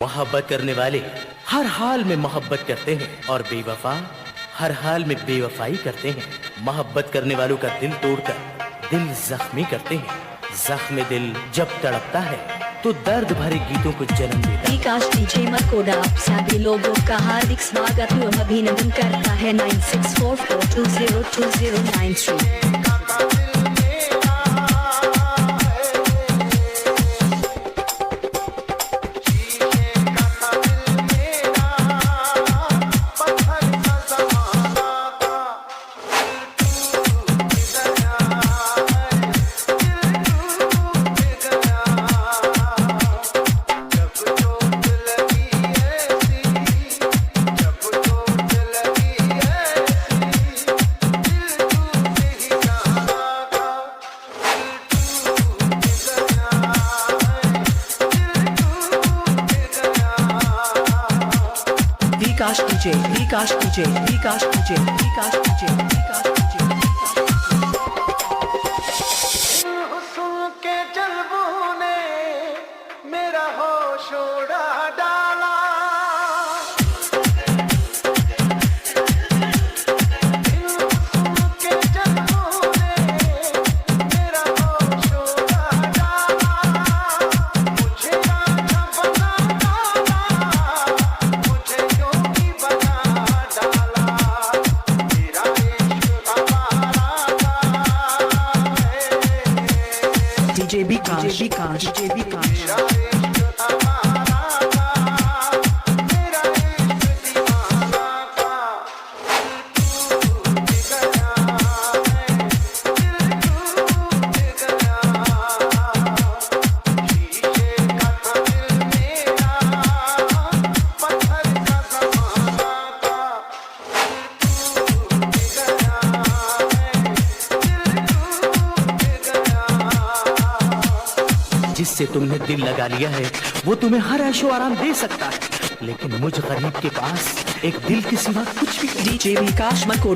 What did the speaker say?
मोहब्बत करने वाले हर हाल में मोहब्बत करते हैं और बेवफा हर हाल में बेवफाई करते हैं। मोहब्बत करने वालों का दिल तोड़कर दिल जख्मी करते हैं। जख्म दिल जब तड़पता है तो दर्द भरे गीतों को जन्म देता है। विकास डीजे मकोड़ा आप सभी लोगों का हार्दिक स्वागत एवं अभिनंदन करता है 9644202093। विकास डीजे हुस्न के जलवों ने मेरा होश उड़ा डाला। हुस्न के जलवों ने मेरा होश उड़ा डाला। मुझे राजा बना डाला, मुझे योगी बना डाला। मेरा इश्क हमारा डीजे विकास जिससे तुमने दिल लगा लिया है वो तुम्हें हर ऐशो आराम दे सकता है, लेकिन मुझ गरीब के पास एक दिल के सिवा कुछ भी नहीं। डीजे विकास मको